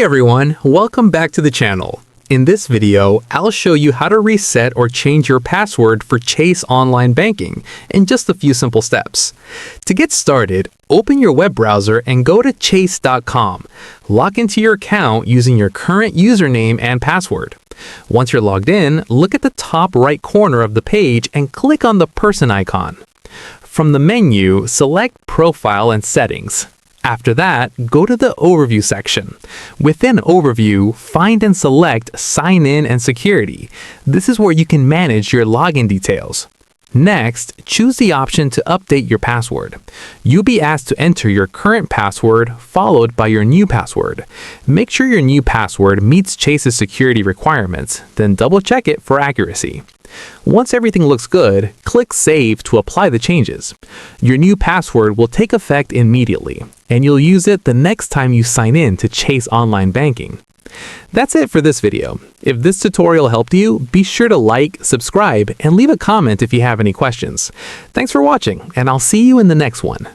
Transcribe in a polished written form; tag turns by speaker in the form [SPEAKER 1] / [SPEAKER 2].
[SPEAKER 1] Hey everyone, welcome back to the channel. In this video, I'll show you how to reset or change your password for Chase Online Banking in just a few simple steps. To get started, open your web browser and go to chase.com. Log into your account using your current username and password. Once you're logged in, look at the top right corner of the page and click on the person icon. From the menu, select Profile and Settings. After that, go to the Overview section. Within Overview, find and select Sign In and Security. This is where you can manage your login details. Next, choose the option to update your password. You'll be asked to enter your current password followed by your new password. Make sure your new password meets Chase's security requirements, then double-check it for accuracy. Once everything looks good, click Save to apply the changes. Your new password will take effect immediately, and you'll use it the next time you sign in to Chase Online Banking. That's it for this video. If this tutorial helped you, be sure to like, subscribe, and leave a comment if you have any questions. Thanks for watching, and I'll see you in the next one.